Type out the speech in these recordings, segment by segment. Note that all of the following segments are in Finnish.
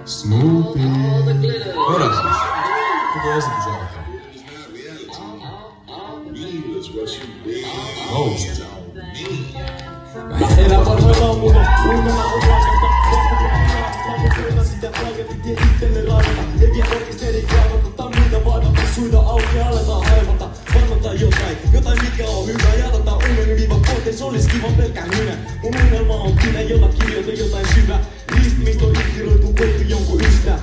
Smoothie. Odotas. Koko esitys alkaa. Nousu. Elä parhaillaan aamulla, uimena on raskasta. Vastapuolella sitä kaiketi tie itselle laivata. Ei vie orkesteri kaivata, tai muita vaadata. Suita auki aletaan haivata. Varmata jotain mikä on hyvä. Jatata unelmi viiva kohteen, se olis kiva pelkkä hynä. Mun unelma on kynä, jolla kirjoita jotain syvä. Niistä mistä on inspiroitu kohti jonkun ystä.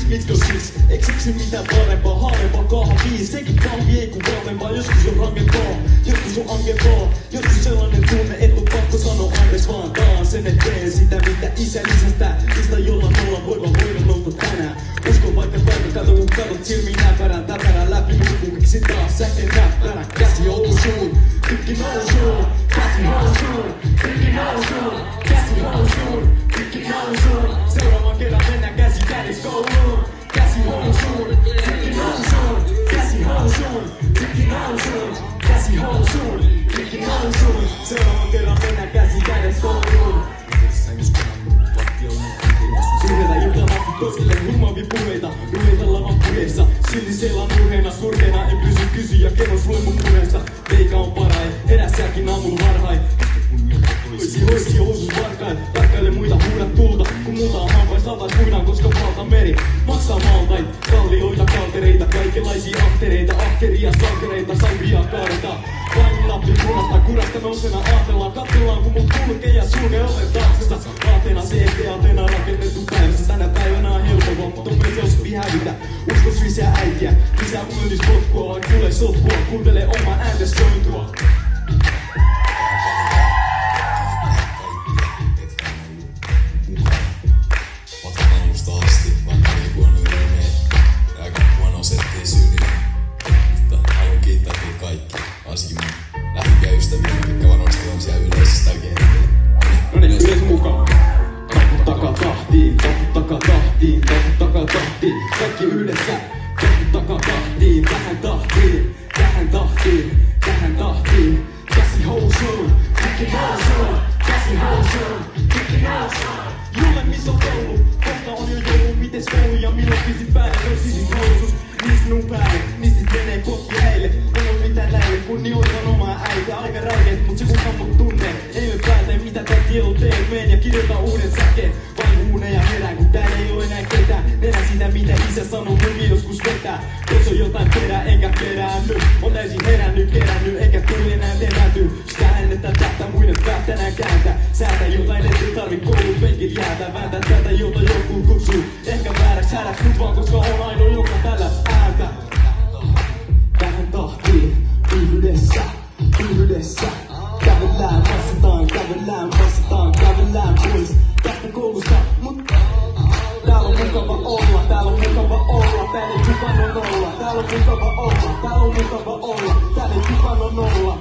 Miksi siksi? Eikö siksi mitään parempaa? Haarempaa kahvia. Sekin kahvi ei kun vahvempaa. Joskus on rankempaa, joskus on ankempaa. Joskus sellainen tunne, et on pakko sanoa anteeksi vaan taas. En tee sitä mitä isä lisästä. Mistä jolla nolla voivan voida nousta tänään. Uskon vaikka kaiken kato kun katot silmiin näpärän. Täpärän läpi nukkuu miksi taas säken näppärän. Käsi housuun, tykki nousuun. Käsi housuun, tykki nousuun. Käsi housuun, tykki nousuun. Seuraavan kerran mennään käsi kädessä kouluun. Käsi housuun, tykki nousuun. Käsi housuun, tykki nousuun. Käsi housuun, tykki nousuun. Seuraavan kerran mennään käsi kädessä kouluun. Yhdellä iltalahti toisille huimaavia puheita. Yleitä lavan puheessa, silti sellan urheena. Surkeena en kysy ja kerron sulle mun puheesta. Veikä on parain, heräs säkin aamulla varhain. Hoisi housus varkain, tarkkaile muita huudat tulta. Kun muuta on hampain saltais huidaan, koska valta meri maksaa maltain, kallioita, kaltereita. Kaikenlaisia aktereita, ahkeria, sankereita, saivia kaarita. Vain nappi punasta, kurasta nousena aatellaan. Katsellaan kun mut kulkee ja sulkee oven taaksensa. Aatena se ettei Aatena rakennettu päivässä. Tänä päivänä on helpompaa, mutta on myös jospi hävitä. Uskos lisää äitiä, lisää unelmispotkua. Vai kuule sotkua, kuuntele oman ääntä sointua. Kaikki yhdessä, takatahtiin, tähän tahtiin, tähän tahtiin, tähän tahtiin. Käsi housuun, tykki nousuun, käsi housuun, tykki nousuun. Julle missä on koulu, kohta on jo joulu, mites koulu ja milloin pisit päälle, jos sisit housus. Niistä minun päälle, niistä menee kotti heille. En oo mitään näille, kun niuotan omaa äitä. Aika räikeet, mut se kukaan mut tunnee. Ei me päätä, mitä tää tiedon teet. Meen ja kirjoita uuden säkeen. Vain huuneja herään, kun täällä ei oo enää ketään. Nenä sitä mitä isä sanoo, mun joskus vetää. Jos on jotain perää, enkä peräänny. On täysin herännyt, kerännyt, eikä tuli enää teräty. Sitä ennettä tätä muiden päät tänään kääntä. Säätä jotain, ettei tarvi koulun penkit jäätä. Vääntää tätä, jota joku kutsuu. Ehkä vääräks häräks, mut vaan koska on ainoa joka tällä ääntä. Tähän tahtiin, yhdessä. Kävellään vastaan, kävellään pois tästä koulusta, mut täällä on mukava olla, täällä ei kukaan on nolla. Täällä on mukava olla, täällä ei kukaan on nolla.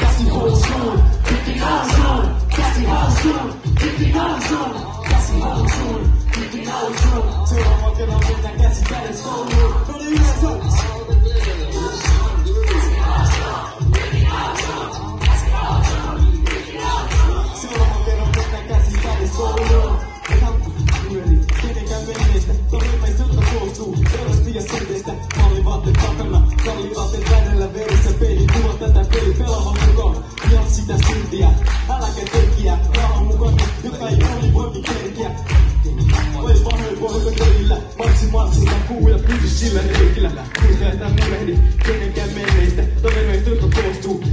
Käsi housuun, tykki nousuun, käsi housuun, tykki nousuun, käsi housuun, tykki nousuun. Seuraavan kerran mennään käsi kädessä kouluun. No niin yleensä! Seuraavan kerran mennään käsi kädessä kouluun. Kenenkään menneistä, todellisuudesta jotka koostuu selvästi ja selkeistä. Mallivaatteet takana, kallivaatteet väärellä verissä. Peilin kuva tätä peli pelaavan mukaan. Ja sitä syntiä, äläkä tekijä. Rahan mukana, joka ei oli voikin kerkiä. Ois vanhoin poika teillä, marssi takuu ja pysy sillä reikillä. Muista että murehdi kenenkään menneistä, todellisuudesta jotka koostuu